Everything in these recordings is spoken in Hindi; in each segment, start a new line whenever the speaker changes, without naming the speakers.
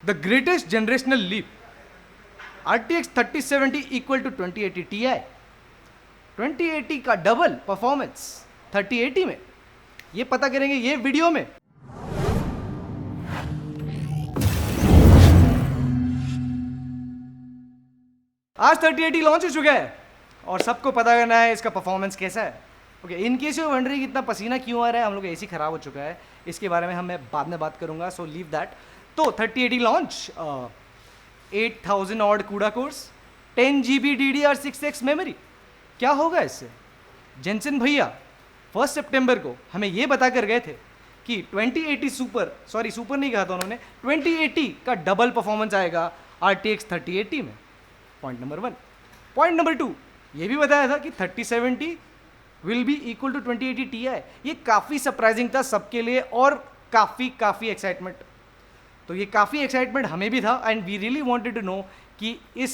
The greatest generational leap, RTX 3070 equal to 2080 Ti, 2080 का डबल परफॉर्मेंस 3080 में, ये पता करेंगे ये वीडियो में। आज 3080 लॉन्च हो चुका है और सबको पता करना है इसका परफॉर्मेंस कैसा है। Okay, in case you wondering इतना पसीना क्यों आ रहा है, हम लोग एसी खराब हो चुका है, इसके बारे में मैं बाद में बात करूंगा, सो लीव दैट। तो 3080 लॉन्च, 8000 ऑड कूडा कोर्स, 10 GB DDR6X मेमोरी। क्या होगा इससे? जेंसन भैया 1 सितंबर को हमें ये बता कर गए थे कि 2080 सुपर नहीं कहा था उन्होंने, 2080 का डबल परफॉर्मेंस आएगा RTX 3080 में। Point number 1। पॉइंट नंबर 2, ये भी बताया था कि 3070 will be equal to 2080 Ti। ये काफ़ी सरप्राइजिंग था सबके लिए और काफ़ी एक्साइटमेंट। तो ये काफ़ी एक्साइटमेंट हमें भी था and we really wanted to know कि इस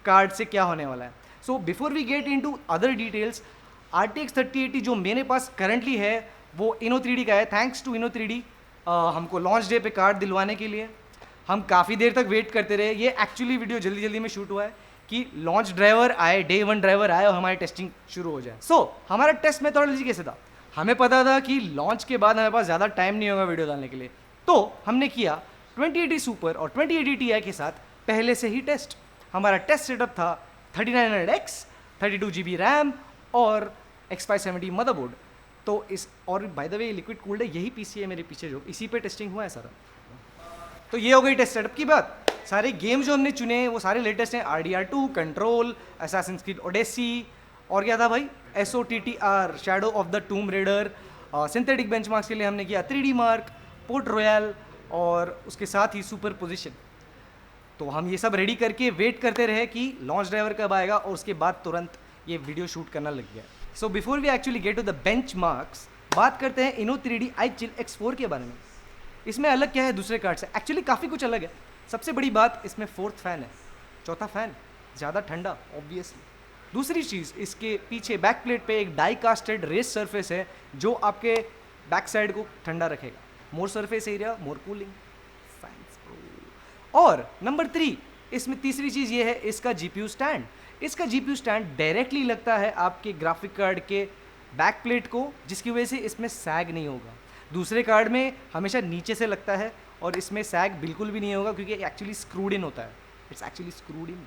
कार्ड से क्या होने वाला है। So before we get into other details, RTX 3080 जो मेरे पास करंटली है वो Inno3D का है। थैंक्स टू Inno3D हमको लॉन्च डे पे कार्ड दिलवाने के लिए हम काफ़ी देर तक वेट करते रहे। ये एक्चुअली वीडियो जल्दी में शूट हुआ है कि लॉन्च ड्राइवर आए, डे 1 ड्राइवर आए और हमारी टेस्टिंग शुरू हो जाए। सो हमारा टेस्ट मेथोडोलॉजी कैसे था? हमें पता था कि लॉन्च के बाद हमारे पास ज़्यादा टाइम नहीं होगा वीडियो डालने के लिए, तो हमने किया 2080 सुपर और 2080 Ti के साथ पहले से ही टेस्ट। हमारा टेस्ट सेटअप था 3900X, 32 GB रैम और X570 मदरबोर्ड। तो इस, और bye the way liquid cooled है, यही पीसी है मेरे पीछे जो, इसी पे टेस्टिंग हुआ है सारा। तो ये हो गई टेस्ट सेटअप की बात। सारे गेम जो हमने चुने वो सारे लेटेस्ट हैं, RDR2, control, Assassin's creed Odyssey, और क्या था भाई, SOTTR, shadow of the टूम raider. Synthetic benchmarks के लिए हमने किया 3D मार्क, पोर्ट रॉयल और उसके साथ ही सुपर पोजिशन। तो हम ये सब रेडी करके वेट करते रहे कि लॉन्च ड्राइवर कब आएगा और उसके बाद तुरंत ये वीडियो शूट करना लग गया। So before we actually get to the benchmarks, बात करते हैं Inno3D iChill X4 के बारे में। इसमें अलग क्या है दूसरे कार्ड से? एक्चुअली काफ़ी कुछ अलग है। सबसे बड़ी बात, इसमें 4th फैन है, चौथा फैन, ज़्यादा ठंडा ऑब्वियसली। दूसरी चीज़, इसके पीछे बैक प्लेट पे एक डाई कास्टेड रेस सरफेस है जो आपके बैक साइड को ठंडा रखेगा। मोर सरफेस एरिया, मोर कूलिंग फैंस। और नंबर 3, इसमें तीसरी चीज़ ये है इसका GPU स्टैंड। इसका GPU स्टैंड डायरेक्टली लगता है आपके ग्राफिक कार्ड के बैक प्लेट को, जिसकी वजह से इसमें सैग नहीं होगा। दूसरे कार्ड में हमेशा नीचे से लगता है और इसमें सैग बिल्कुल भी नहीं होगा क्योंकि एक्चुअली स्क्रूड इन होता है। It's actually screwed in.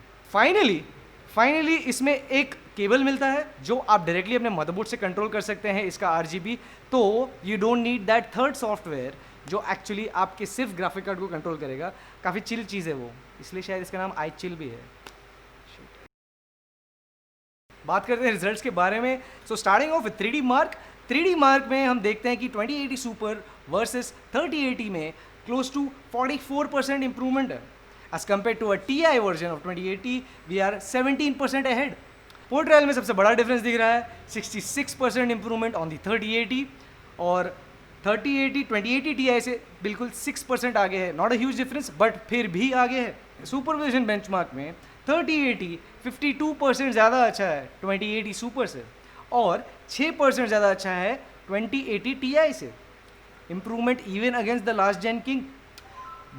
Finally इसमें एक केबल मिलता है जो आप डायरेक्टली अपने मदरबोर्ड से कंट्रोल कर सकते हैं, इसका RGB। तो you don't need that third software जो एक्चुअली आपके सिर्फ ग्राफिक कार्ड को कंट्रोल करेगा। काफ़ी चिल चीज़ है वो, इसलिए शायद इसका नाम iChill भी है। बात करते हैं रिजल्ट्स के बारे में। So starting of 3D mark. 3D mark में हम देखते हैं कि 2080 सुपर वर्सेस 3080 में क्लोज टू 44% इंप्रूवमेंट है। As compare to a TI version of 2080 we are 17% ahead. Port Royal में सबसे बड़ा डिफरेंस दिख रहा है, 66% इंप्रूवमेंट ऑन दी 3080 और 3080 2080 Ti से बिल्कुल 6% आगे है। Not a huge difference but फिर भी आगे है। सुपरविजन बेंचमार्क में 3080 52% ज़्यादा अच्छा है 2080 सुपर से और 6% ज़्यादा अच्छा है 2080 Ti से। Improvement even against the last gen king.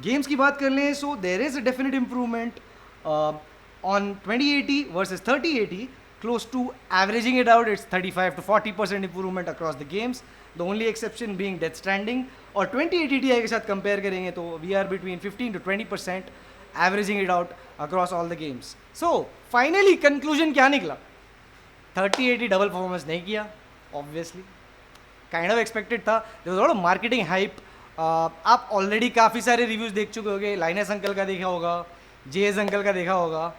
Games की बात कर लें, so there is a definite improvement on 2080 versus 3080, close to averaging it out it's 35 to 40% improvement across the games, the only exception being Death Stranding. और 2080 Ti के साथ कंपेयर करेंगे तो we are between 15 to 20% averaging it out across all the games. So finally conclusion क्या निकला? 3080 डबल परफॉर्मेंस नहीं किया, ऑब्वियसली काइंड ऑफ एक्सपेक्टेड था। थोड़ा मार्केटिंग हाइप। आप ऑलरेडी काफ़ी सारे रिव्यूज़ देख चुके होंगे, लाइनस अंकल का देखा होगा, जेएस अंकल का देखा होगा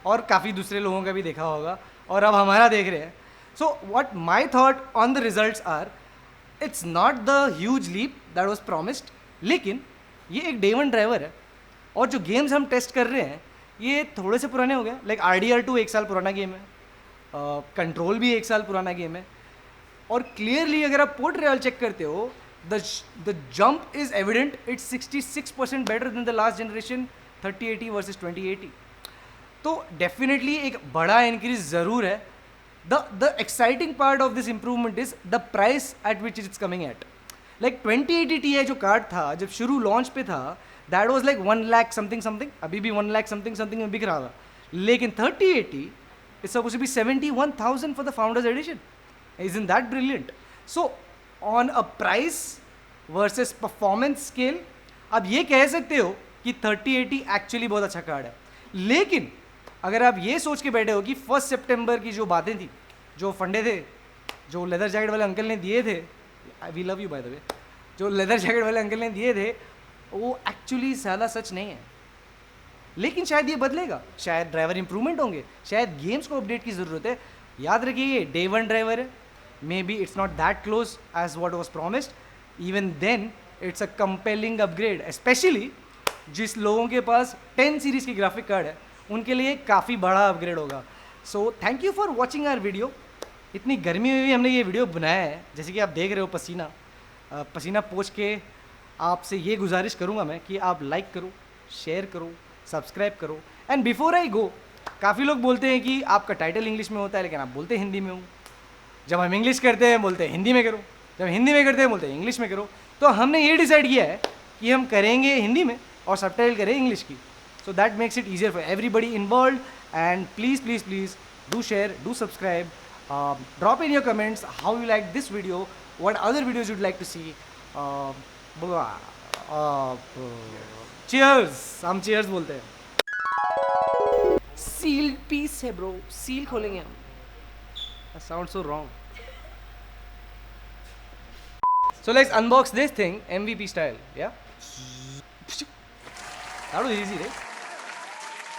और काफ़ी दूसरे लोगों का भी देखा होगा और अब हमारा देख रहे हैं। So what my thought on the results are, it's not the huge leap that was promised, लेकिन ये एक डे 1 ड्राइवर है और जो गेम्स हम टेस्ट कर रहे हैं ये थोड़े से पुराने हो गए। लाइक RDR2 1 साल पुराना गेम है, कंट्रोल भी 1 साल पुराना गेम है और क्लियरली अगर आप पोर्ट रॉयल चेक करते हो, the jump is evident. It's 66% better than the last generation 3080 versus 2080। तो डेफिनेटली एक बड़ा इंक्रीज ज़रूर है। The exciting part of this improvement is the price at which it's coming at. Like 2080 Ti जो कार्ड था जब शुरू लॉन्च पे था, that was like 1 lakh something something, अभी भी 1 लाख समथिंग समथिंग में बिक रहा था. लेकिन 3080 is supposed to be 71,000 for the founders edition. Isn't that brilliant? So on a price versus performance scale, आप ये कह सकते हो कि 3080 एक्चुअली बहुत अच्छा कार्ड है. लेकिन अगर आप ये सोच के बैठे हो कि 1 सितंबर की जो बातें थी, जो फंडे थे, जो लेदर जैकेट वाले अंकल ने दिए थे, we love you by the way, जो लेदर जैकेट वाले अंकल ने दिए थे, वो एक्चुअली ज़्यादा सच नहीं है. लेकिन शायद ये बदलेगा, शायद ड्राइवर इंप्रूवमेंट होंगे, शायद गेम्स को अपडेट की ज़रूरत है. याद रखिए ये डे 1 ड्राइवर है, maybe it's not that close as what was promised. Even then it's a compelling upgrade, specially जिस लोगों के पास 10 सीरीज़ की ग्राफिक कार्ड है उनके लिए काफ़ी बड़ा अपग्रेड होगा. So thank you for watching our video. इतनी गर्मी में भी हमने ये वीडियो बनाया है, जैसे कि आप देख रहे हो पसीना पोंछ के. आपसे ये गुजारिश करूँगा मैं कि आप लाइक करो, शेयर करो, सब्सक्राइब करो. एंड बिफोर आई गो, काफ़ी लोग बोलते हैं कि आपका टाइटल इंग्लिश में होता है लेकिन आप बोलते हिंदी में हो. जब हम इंग्लिश करते हैं बोलते हैं हिंदी में करो, जब हिंदी में करते हैं बोलते हैं इंग्लिश में करो. तो हमने ये डिसाइड किया है कि हम करेंगे हिंदी में और सबटाइटल करें इंग्लिश की. So that makes it easier for everybody involve. And please do share, do subscribe, drop in your comments how you like this video, what other videos you'd like to see. Cheers, हम चीयर्स बोलते हैं. सील्ड पीस है ब्रो, सील खोलेंगे हम. Sound so wrong. So let's unbox this thing MVP style. Yeah, that was easy, right?